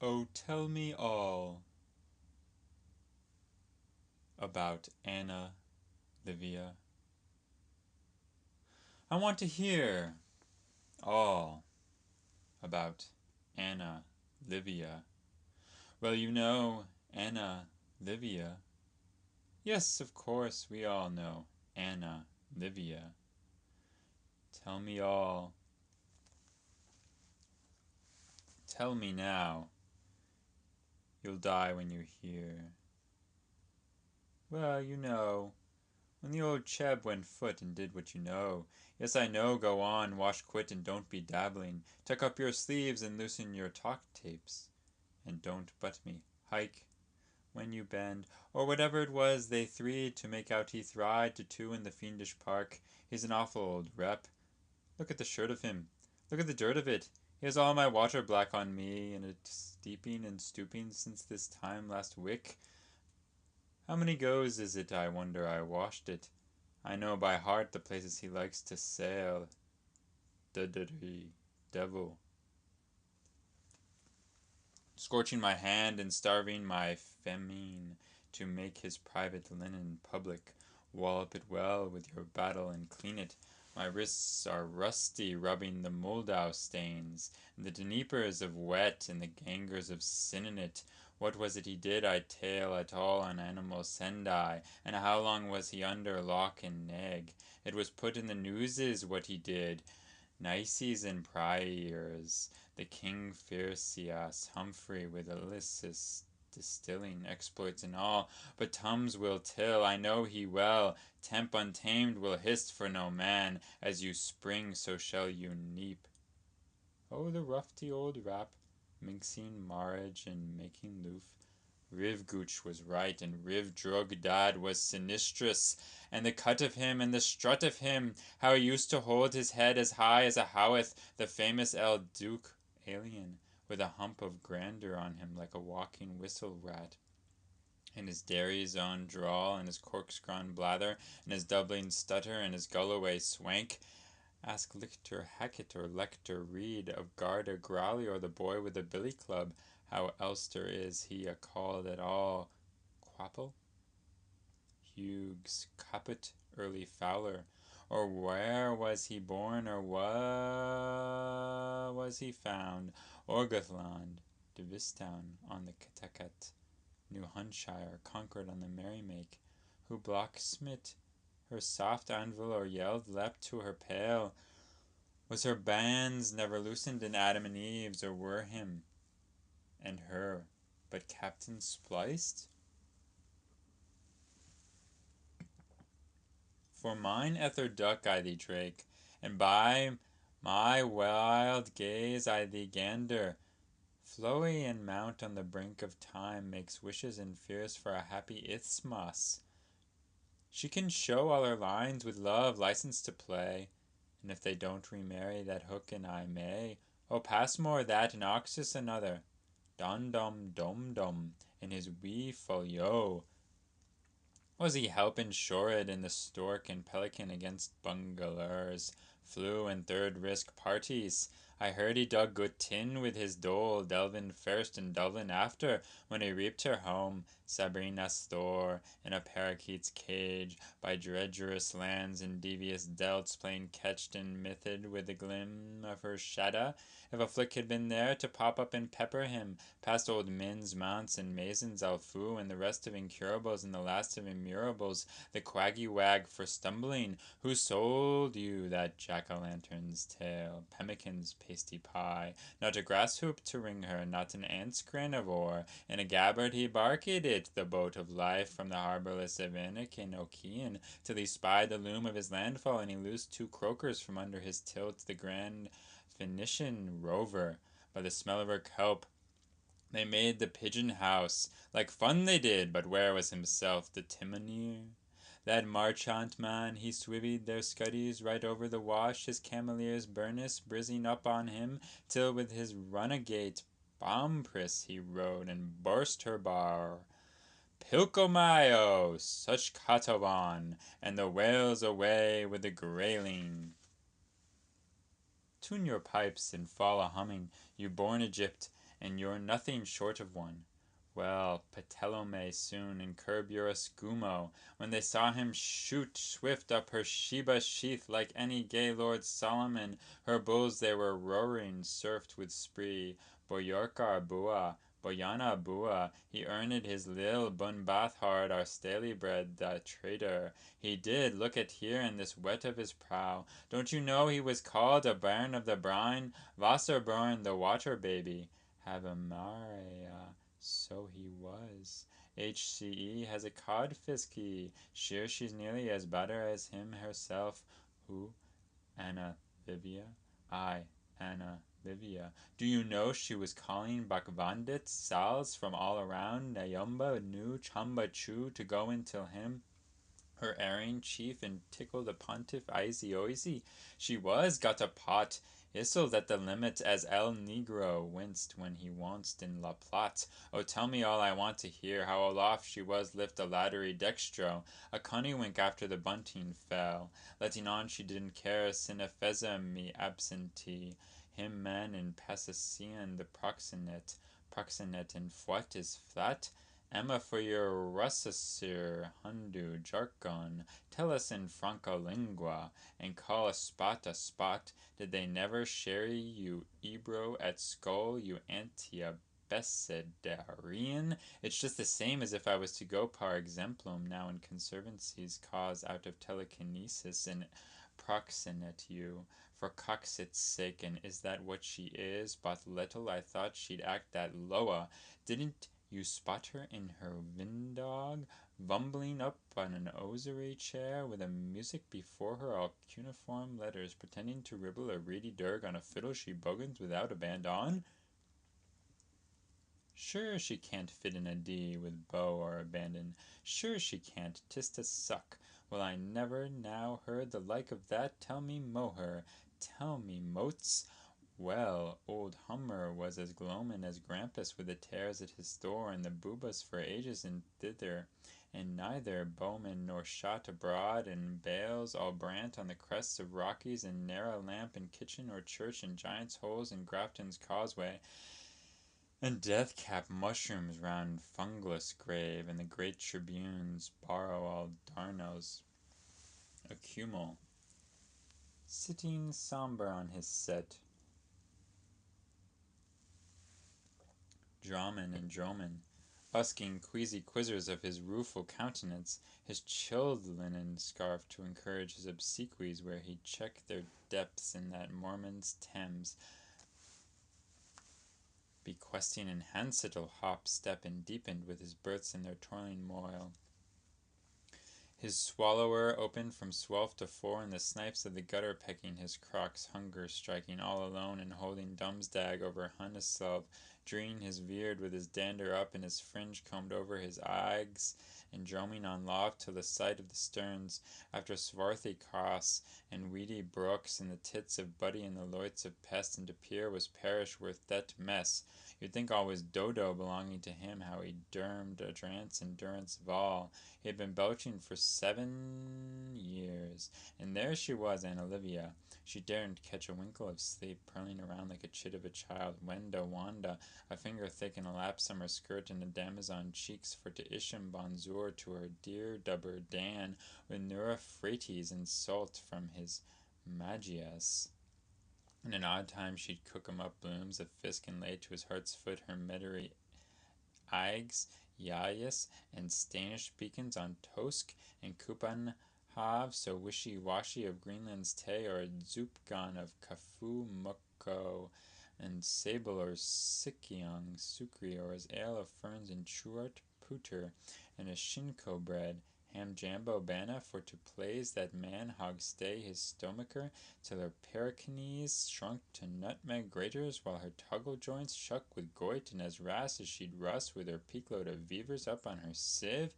Oh, tell me all about Anna Livia. I want to hear all about Anna Livia. Well, you know Anna Livia. Yes, of course, we all know Anna Livia. Tell me all. Tell me now. You'll die when you hear. Well, you know, when the old Cheb went foot and did what you know. Yes, I know, go on, wash quit and don't be dabbling. Tuck up your sleeves and loosen your talk tapes. And don't butt me. Hike when you bend. Or whatever it was they three'd to make out he thried to two in the fiendish park. He's an awful old rep. Look at the shirt of him. Look at the dirt of it. He has all my water black on me, and it's steeping and stooping since this time last wick. How many goes is it, I wonder, I washed it? I know by heart the places he likes to sail. Devil. Scorching my hand and starving my femine to make his private linen public. Wallop it well with your battle and clean it. My wrists are rusty, rubbing the Moldau stains, and the Dniepers of wet, and the gangers of sin in it. What was it he did, I tale at all on animal Sendai, and how long was he under lock and nag? It was put in the newses what he did. Nices and priors, the king Phersias, Humphrey with Ulysses distilling exploits and all, but Tums will till, I know he well, temp untamed will hist for no man, as you spring so shall you neep. Oh, the roughy old rap, mixing marriage and making loof. Riv Gooch was right, and Riv Drug Dad was sinistrous, and the cut of him, and the strut of him, how he used to hold his head as high as a Howith, the famous El Duke alien, with a hump of grandeur on him like a walking whistle rat. And his dairy's own drawl, and his corkscrew blather, and his Dublin stutter, and his Galloway swank. Ask Lictor Hackett or Lector Reed of Garda Growley or the boy with the billy club, how Elster is he a called at all Quapple? Hughes Caput early Fowler, or where was he born, or was he found? Orgathland, Devistown on the Catacat, New Hunshire, conquered on the Merrymake, who block smit her soft anvil or yelled leapt to her pail? Was her bands never loosened in Adam and Eve's, or were him and her but captain spliced? For mine ether duck I thee drake, and by my wild gaze I thee gander. Flowy and mount on the brink of time makes wishes and fears for a happy isthmus. She can show all her lines with love license to play, and if they don't remarry, that hook and I may. Oh, Passmore that, and Oxus another. Don dum dum dum in his wee folio. Was he helping Shored in the Stork and Pelican against bungalers, flew and third risk parties? I heard he dug good tin with his dole, Delvin first and Dublin after, when he reaped her home, Sabrina Thor, in a parakeet's cage, by dredgerous lands and devious delts, playing catched and mythed with the glim of her shadda. If a flick had been there to pop up and pepper him, past old Min's Mounts and Mason's Alfu and the rest of incurables and the last of immurables, the quaggy wag for stumbling, who sold you that jack-o'-lantern's tail, pemmican's pasty pie, not a grass hoop to ring her, not an ant's grain of ore, in a gabbard he barked it, the boat of life, from the harbourless of Innikin O'Kean, till he spied the loom of his landfall, and he loosed two croakers from under his tilt, the grand Phoenician rover, by the smell of her kelp. They made the pigeon house, like fun they did, but where was himself, the timoneer? That marchant man, he swivied their scuddies right over the wash, his camelier's burnous brizzing up on him, till with his runagate bombpress he rode and burst her bar. Pilcomayo, such catovan, and the whales away with the grayling. Tune your pipes and fall a humming, you born Egypt, and you're nothing short of one. Well, Ptelemy soon, and curb your escumo. When they saw him shoot swift up her Sheba sheath, like any gay Lord Solomon, her bulls they were roaring, surfed with spree. Boyorkar bua, Boyana bua, he earned his lil bun bathhard, our staily bred, the traitor. He did, look at here in this wet of his prow. Don't you know he was called a bairn of the brine? Wasserborn, the water baby. Have a Maria. So he was. HCE has a codfisky. Sure she's nearly as better as him herself. Who? Anna Livia? I, Anna Livia. Do you know she was calling Bakvandit Sals from all around Nayumba Nu Chamba Chu to go and tell him her erring chief and tickle the pontiff easy oisy? She was got a pot. Issel at the limit as El Negro winced when he wanced in La Platte. Oh, tell me all I want to hear, how aloft she was lift a laddery dextro, a cunny wink after the bunting fell, letting on she didn't care sine feza me absentee, him man in Passasian the proxenet and fwat is flat, Emma for your Russasir Hundu jargon, tell us in Francolingua, and call a spot a spot. Did they never sherry you Ebro at skull, you Antibacedarian? It's just the same as if I was to go par exemplum now in Conservancy's cause out of telekinesis and proxenet you. For coxit's sake, and is that what she is? But little I thought she'd act that loa. Didn't you spot her in her windog, bumbling up on an osier chair, with a music before her all cuneiform letters, pretending to ribble a reedy dirge on a fiddle she boggins without a band on? Sure she can't fit in a D with bow or abandon. Sure she can't, 'tis to suck. Well, I never now heard the like of that. Tell me moher, tell me motes. Well, old Hummer was as gloamin' as Grampus with the tears at his store and the boobas for ages and thither, and neither bowman nor shot abroad, and bales all brant on the crests of Rockies, and narrow lamp in kitchen or church, and giant's holes in Grafton's causeway, and death-cap mushrooms round Funglas grave, and the great tribunes borrow all Darnell's accumul, sitting sombre on his set, Draman and Droman, busking queasy quizzers of his rueful countenance, his chilled linen scarf to encourage his obsequies where he checked their depths in that Mormon's Thames, bequesting in Hansettle hop, step, and deepened with his births in their toiling moil. His swallower opened from 12 to 4, and the snipes of the gutter pecking his crocks, hunger striking all alone and holding Dumsdag over Hunneselv, dreeing his beard with his dander up and his fringe combed over his eyes, and droming on loft till the sight of the sterns, after swarthy cross and weedy brooks, and the tits of Buddy and the loits of pest, and to peer was parish worth that mess. You'd think all was Dodo belonging to him, how he dermed a drance and durance Vol. He had been belching for 7 years, and there she was, Anna Livia. She daren't catch a winkle of sleep, purling around like a chit of a child, Wenda Wanda, a finger thick in a lap summer skirt and a damazon cheeks, for to isham bonjour to her dear dubber Dan, with Neuraphrates and salt from his Magias. In an odd time she'd cook him up blooms of fisk and lay to his heart's foot her meddery eggs, yayas, and Stanish beacons on Tosk, and Kupanhav so wishy-washy of Greenland's Tay, or a Zupgon of Kafu Muko, and Sable or Sikyong Sukri, or his ale of ferns and Chuart Puter, and a Shinko bread, ham jambo bana, for to plaise that man hog stay his stomacher, till her pericanes shrunk to nutmeg graters, while her toggle joints shuck with goit, and as ras as she'd rust with her peakload of beavers up on her sieve.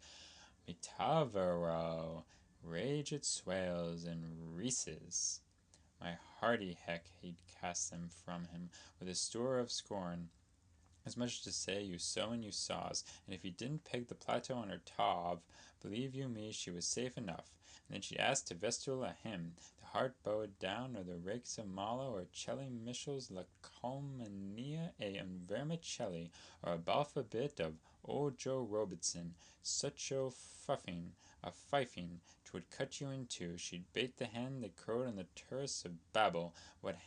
Mitavero, rage it swales and reeses. My hearty heck, he'd cast them from him with a store of scorn, as much as to say, you sow and you saws, and if you didn't peg the plateau on her tov, believe you me, she was safe enough. And then she asked to vestula him, the heart bowed down, or the rakes of Malo, or Celli Michel's La Colmania e un Vermicelli, or a balfa bit of old Joe Robertson, such a fifing, 'twould cut you in two. She'd bait the hen that crowed on the terrace of Babel. What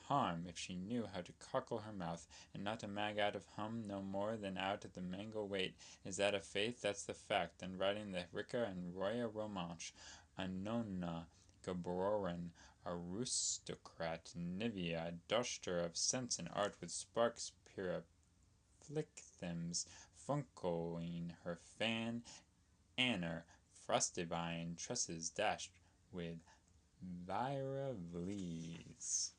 harm if she knew how to cockle her mouth, and not a mag out of hum, no more than out at the mango weight? Is that a faith? That's the fact. And writing the Rica and Roya Romanche, a nonna, Gabroran, aristocrat, Livia, a duster of sense and art, with sparks pyraplicthems, funkoing her fan, Anner, frostivine tresses dashed with Vira Vlees.